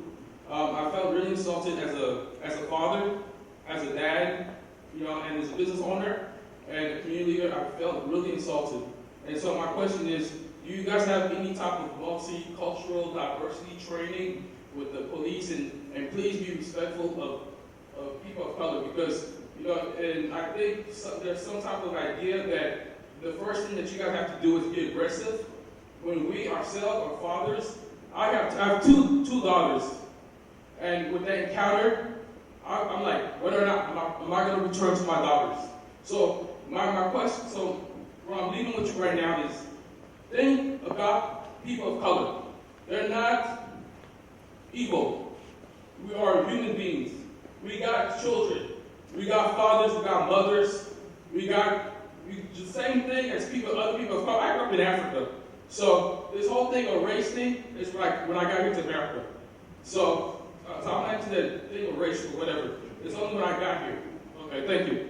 I felt really insulted as a father, as a dad, and as a business owner and a community leader. I felt really insulted. And so my question is, do you guys have any type of multicultural diversity training with the police? And please be respectful of people of color, because and I think there's some type of idea that the first thing that you guys have to do is be aggressive. When we ourselves are fathers, I have two daughters, and with that encounter, I'm like, whether or not am I going to return to my daughters? So my question, so what I'm leaving with you right now is, think about people of color. They're not equal. We are human beings. We got children. We got fathers. We got mothers. We the same thing as other people of color. I grew up in Africa. So this whole thing of race thing is like when I got here to America. So I'm not into that thing of race or whatever. It's only when I got here. Okay, thank you.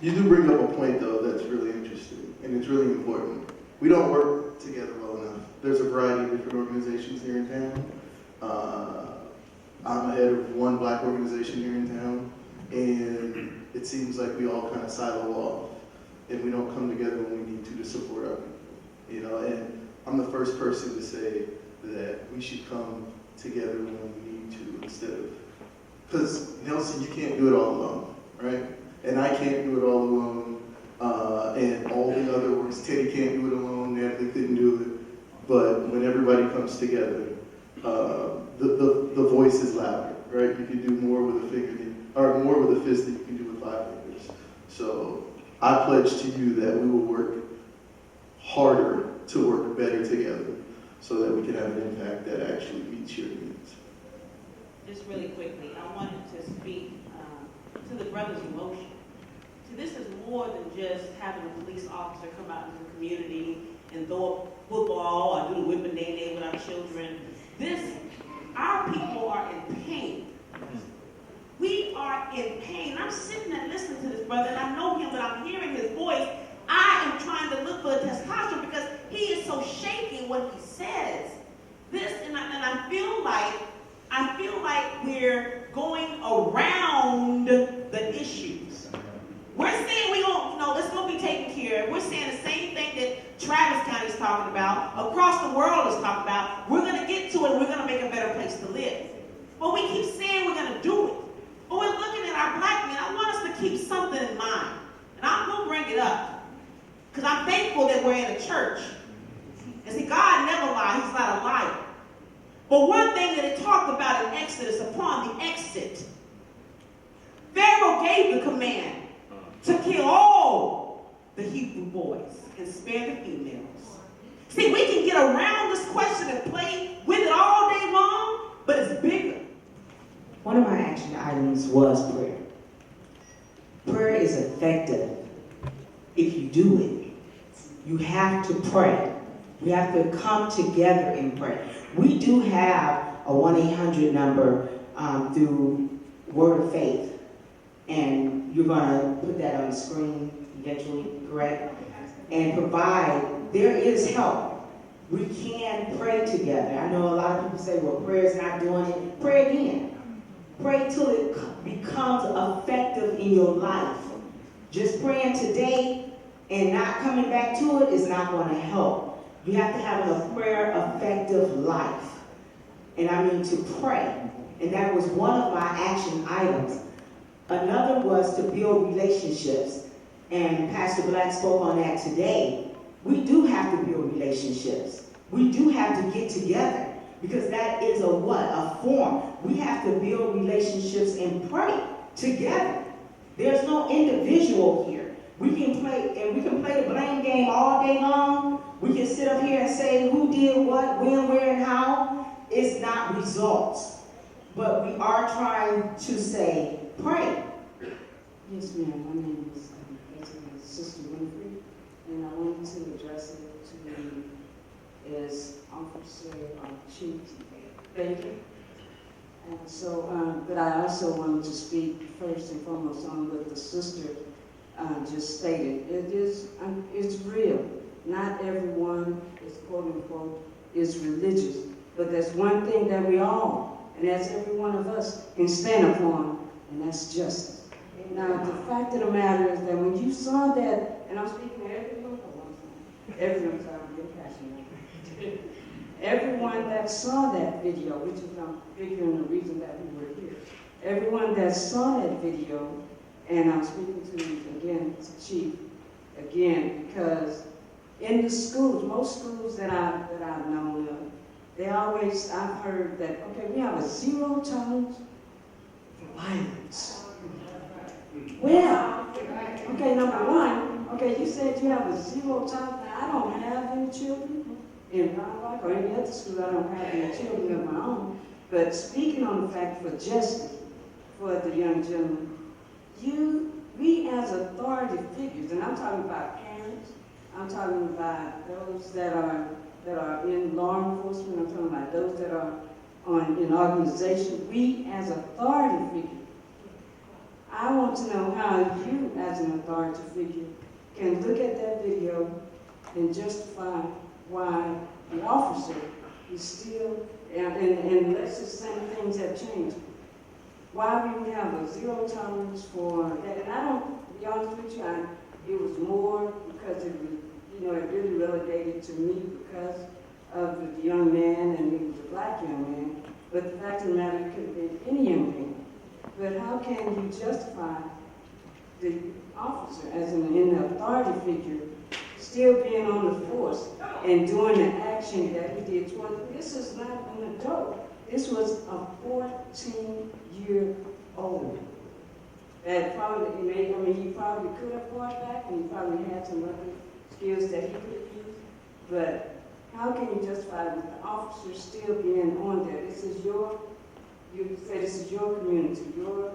You do bring up a point, though, that's really interesting, and it's really important. We don't work together well enough. There's a variety of different organizations here in town. I'm head of one black organization here in town, and it seems like we all kind of silo off, and we don't come together when we need to support our people. And I'm the first person to say that we should come together when we need to instead of, because Nelson, you can't do it all alone, right? And I can't do it all alone, and all the other works, Teddy can't do it alone, Natalie couldn't do it, but when everybody comes together, the voice is louder, right? You can do more with a finger, or more with a fist than you can do with 5 fingers. So I pledge to you that we will work harder to work better together so that we can have an impact that actually meets your needs. Just really quickly, I wanted to speak to the brother's emotion. See, this is more than just having a police officer come out into the community and throw a football or do the whipping day with our children. Our people are in pain. We are in pain. I'm sitting and listening to this brother, and I know him, but I'm hearing his voice. I am trying to look for the testosterone because he is so shaky in what he says. I feel like we're going around the issues. We're saying it's going to be taken care of. We're saying the same thing that Travis County is talking about, across the world is talking about. We're going to get to it. We're going to make a better place to live. But we keep saying we're going to do it. But we're looking at our black men. I want us to keep something in mind. And I'm going to bring it up. Because I'm thankful that we're in a church. And see, God never lies. He's not a liar. But one thing that it talked about in Exodus, upon the exit, Pharaoh gave the command to kill all the Hebrew boys and spare the females. See, we can get around this question and play with it all day long, but it's bigger. One of my action items was prayer. Prayer is effective if you do it. You have to pray. We have to come together and pray. We do have a 1-800 number through Word of Faith, and you're going to put that on the screen eventually, correct? And provide, there is help. We can pray together. I know a lot of people say, well, prayer is not doing it. Pray again. Pray till it becomes effective in your life. Just praying today and not coming back to it is not going to help. You have to have a prayer-effective life. And I mean to pray. And that was one of my action items. Another was to build relationships. And Pastor Black spoke on that today. We do have to build relationships. We do have to get together. Because that is a form. We have to build relationships and pray together. There's no individual here. We can play the blame game all day long. We can sit up here and say who did what, when, where, and how. It's not results. But we are trying to say, pray. Yes, ma'am. My name is Sister Winfrey, and I wanted to address it to you as Officer Chief. Thank you. And but I also wanted to speak first and foremost on what the sister just stated. It's real. Not everyone is quote unquote is religious, but there's one thing that we all, and that's every one of us, can stand upon, and that's justice. Now, the fact of the matter is that when you saw that, and I'm speaking to everyone at one time, everyone, sorry, I'm getting passionate. Everyone that saw that video, which is I'm figuring the reason that we were here, everyone that saw that video, and I'm speaking to, again, to Chief, again, because in the schools, most schools that I've known of, I've heard that, okay, we have a 0 tolerance for violence. Well, okay, number one, okay, you said you have a 0 tolerance. I don't have any children in Round Rock or any other school. I don't have any children of my own. But speaking on the fact for justice for the young gentleman, we as authority figures, and I'm talking about parents, I'm talking about those that are in law enforcement, I'm talking about those that are in organization, we as authority figures. I want to know how you as an authority figure can look at that video and justify why the officer is still, and let's just say things have changed. Why we have a zero tolerance for that, and I don't, to be honest with you, it was more because it was, it really relegated to me because of the young man, and he was a black young man. But the fact of the matter, it could have been any young man. But how can you justify the officer as in the authority figure still being on the force and doing the action that he did? This is not an adult. This was a 14-year-old. That probably, he probably could have fought back, and he probably had some other skills that he could have used. But how can you justify the officer still being on there? This is you say this is your community. You're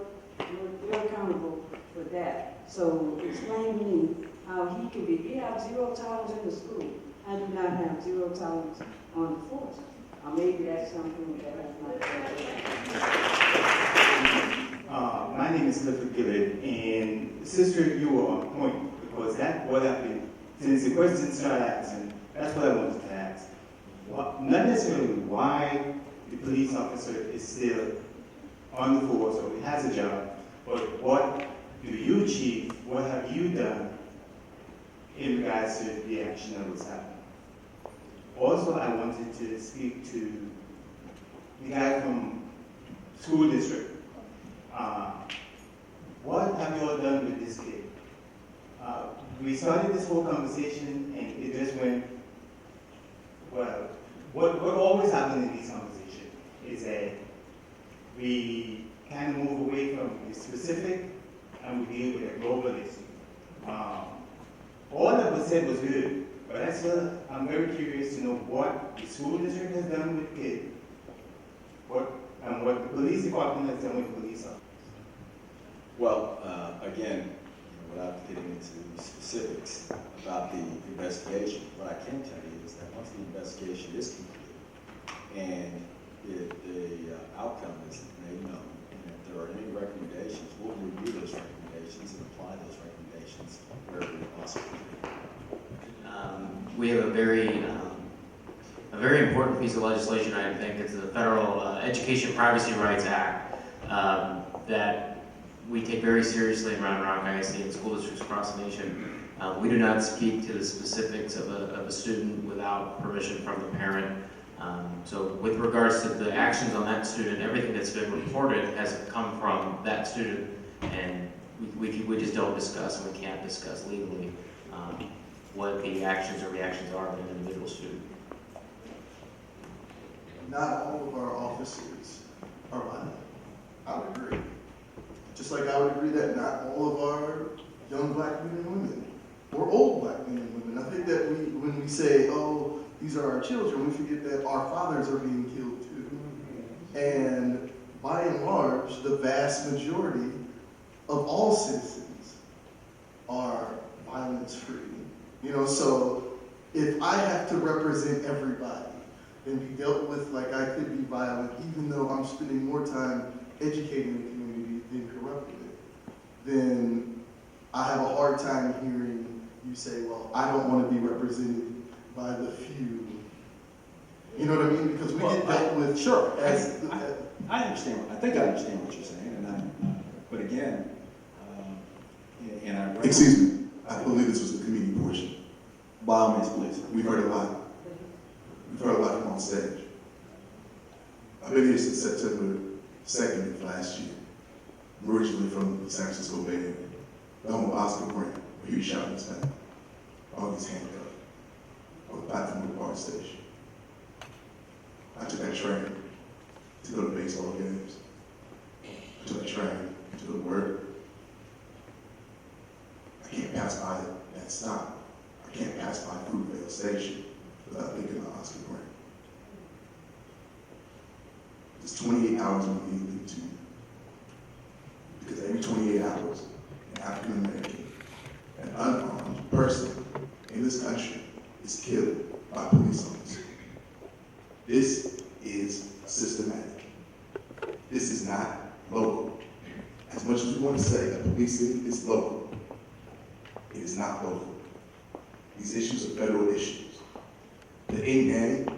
accountable for that. So explain to me how he can be. We have zero tolerance in the school. How do you not have zero tolerance on the force? Or maybe that's something that has not. My name is Clifford Gillett, and sister, you were on point because that's what I've been, since the question started asking, that's what I wanted to ask. Not necessarily why the police officer is still on the force or he has a job, but what do you, Chief, what have you done in regards to the action that was happening? Also, I wanted to speak to the guy from school district. What have you all done with this kid? We started this whole conversation and it just went, well, what always happens in these conversations is that we kind of move away from the specific and we deal with a global issue. All that was said was good, but I'm very curious to know what the school district has done with the kid, and what the police department has done with police officers. Well, again, without getting into specifics about the investigation, what I can tell you is that once the investigation is complete and the outcome is made known, and if there are any recommendations, we'll review those recommendations and apply those recommendations wherever possible. We have a very important piece of legislation, I think. It's the Federal Education Privacy Rights Act that we take very seriously in Round Rock ISD and school districts across the nation. We do not speak to the specifics of a student without permission from the parent. So with regards to the actions on that student, everything that's been reported has come from that student, and we just don't discuss, and we can't discuss legally what the actions or reactions are of an individual student. Not all of our officers are violent. I would agree. Just like I would agree that not all of our young black men and women, or old black men and women, I think that when we say, oh, these are our children, we forget that our fathers are being killed too. And by and large, the vast majority of all citizens are violence-free. So if I have to represent everybody and be dealt with like I could be violent, even though I'm spending more time educating the community than corrupting it, then I have a hard time hearing you say, well, I don't want to be represented by the few. You know what I mean? Because we get dealt with. Sure. I understand. I think I understand what you're saying. But again, Excuse me. I believe this was the community portion. By all means, please. We've heard a lot. We've heard a lot from on stage. I've been here since September 2nd of last year. I'm originally from the San Francisco Bay Area. I'm with Oscar Grant, where he was shot in his back. On his handcuffed. On the platform of the park station. I took that train to go to baseball games. I took that train to go to work. I can't pass by that stop. I can't pass by Fruitvale station without thinking of Oscar Grant. It's 28 hours immediately to you. Because every 28 hours, an African American, an unarmed person in this country is killed by police officers. This is systematic. This is not local. As much as we want to say that policing is local, it is not local. These issues are federal issues. The end game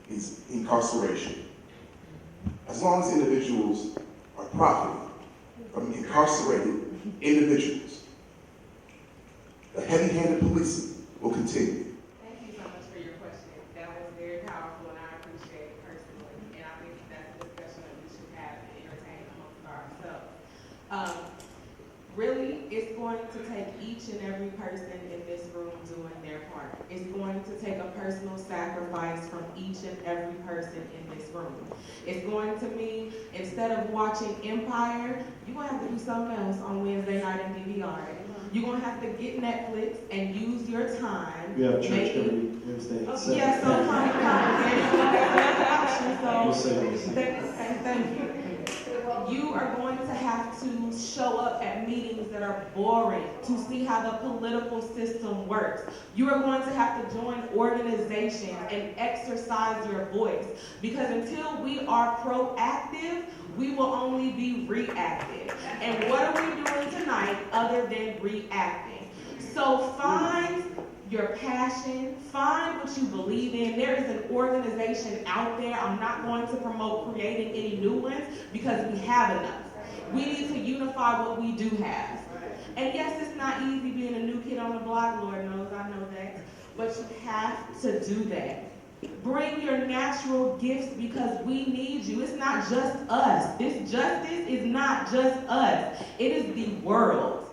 is incarceration. As long as individuals are profiting from incarcerated individuals, the heavy-handed policing will continue. Thank you so much for your question. That was very powerful, and I appreciate it personally. And I think that's a discussion that we should have and entertain amongst ourselves. Really, it's going to take each and every person in this room doing their part. It's going to take a personal sacrifice from each and every person in this room. It's going to mean, instead of watching Empire, you're going to have to do something else on Wednesday night in DVR. You're going to have to get Netflix and use your time. We have church every Wednesday. Yes, so thank you. You are going to have to show up at meetings that are boring to see how the political system works. You are going to have to join organizations and exercise your voice, because until we are proactive, we will only be reactive. And what are we doing tonight other than reacting? So find your passion, find what you believe in. There is an organization out there. I'm not going to promote creating any new ones because we have enough. We need to unify what we do have. And yes, it's not easy being a new kid on the block, Lord knows, I know that. But you have to do that. Bring your natural gifts because we need you. It's not just us. This justice is not just us. It is the world.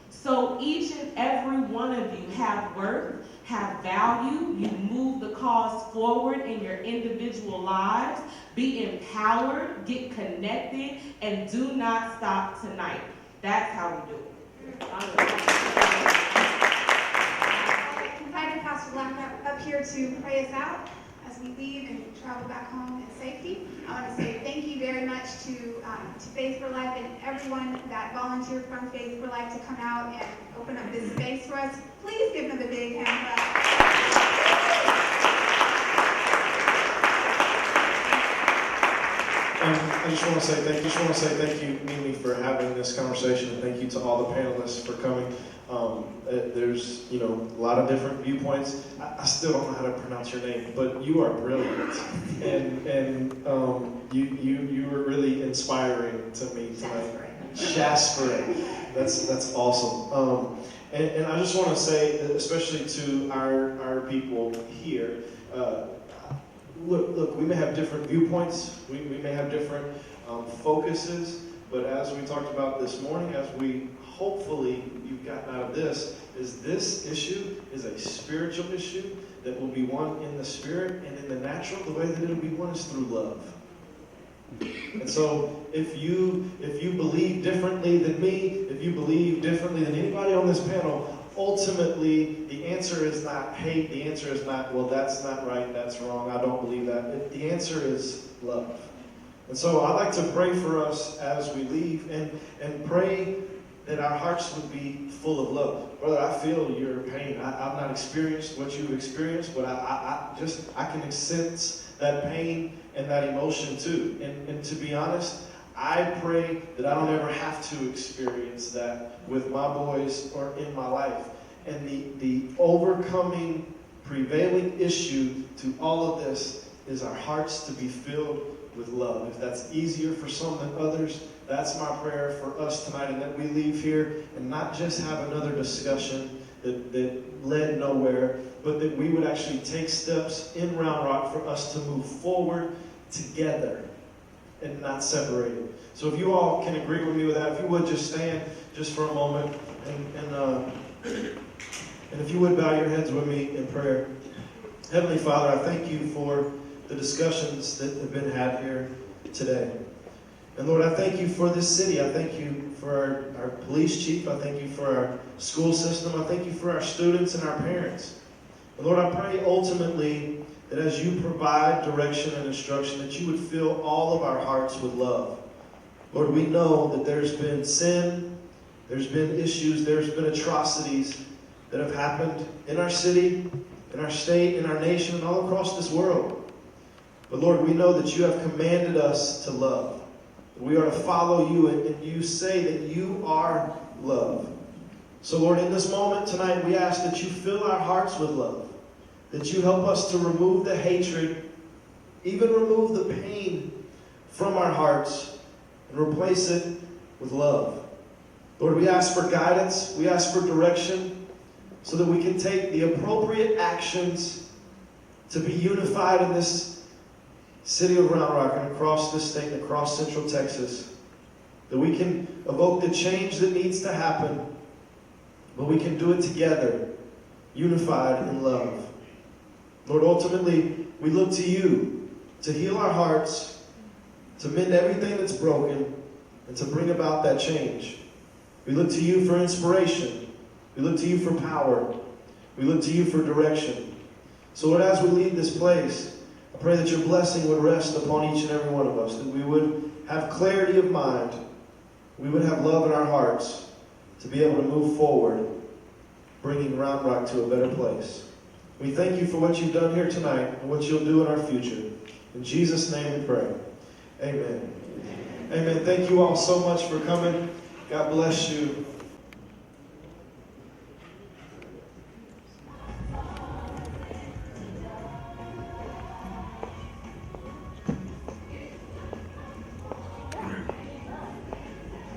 So each and every one of you have worth, have value. You move the cause forward in your individual lives. Be empowered, get connected, and do not stop tonight. That's how we do it. I invited Pastor Black up here to pray us out as we leave and travel back home in safety. I want to say thank you very much to Faith for Life and everyone that volunteered from Faith for Life to come out and open up this space for us. Please give them a big hand clap. I just want to say thank you, Mimi, for having this conversation, and thank you to all the panelists for coming. There's, a lot of different viewpoints. I still don't know how to pronounce your name, but you are brilliant, and you were really inspiring to me tonight. Shasper, that's awesome. And I just want to say, especially to our people here. Look, we may have different viewpoints, we may have different focuses, but as we talked about this morning, as we hopefully you've gotten out of this issue is a spiritual issue that will be won in the spirit, and in the natural, the way that it'll be won is through love. And so if you believe differently than me, if you believe differently than anybody on this panel, ultimately, the answer is not hate. The answer is not, well, that's not right, that's wrong, I don't believe that. The answer is love. And so I'd like to pray for us as we leave and pray that our hearts would be full of love. Brother, I feel your pain. I've not experienced what you've experienced, but I can sense that pain and that emotion too. And to be honest, I pray that I don't ever have to experience that with my boys or in my life. And the overcoming, prevailing issue to all of this is our hearts to be filled with love. If that's easier for some than others, that's my prayer for us tonight, and that we leave here and not just have another discussion that led nowhere, but that we would actually take steps in Round Rock for us to move forward together and not separated. So if you all can agree with me with that, if you would just stand just for a moment, and if you would bow your heads with me in prayer. Heavenly Father, I thank you for the discussions that have been had here today. And Lord, I thank you for this city. I thank you for our police chief. I thank you for our school system. I thank you for our students and our parents. And Lord, I pray ultimately that as you provide direction and instruction, that you would fill all of our hearts with love. Lord, we know that there's been sin, there's been issues, there's been atrocities that have happened in our city, in our state, in our nation, and all across this world. But Lord, we know that you have commanded us to love. We are to follow you, and you say that you are love. So Lord, in this moment tonight, we ask that you fill our hearts with love, that you help us to remove the hatred, even remove the pain from our hearts, and replace it with love. Lord, we ask for guidance, we ask for direction, so that we can take the appropriate actions to be unified in this city of Round Rock and across this state and across Central Texas. That we can evoke the change that needs to happen, but we can do it together, unified in love. Lord, ultimately, we look to you to heal our hearts, to mend everything that's broken, and to bring about that change. We look to you for inspiration. We look to you for power. We look to you for direction. So Lord, as we leave this place, I pray that your blessing would rest upon each and every one of us, that we would have clarity of mind, we would have love in our hearts to be able to move forward, bringing Round Rock to a better place. We thank you for what you've done here tonight and what you'll do in our future. In Jesus' name we pray. Amen. Amen. Thank you all so much for coming. God bless you.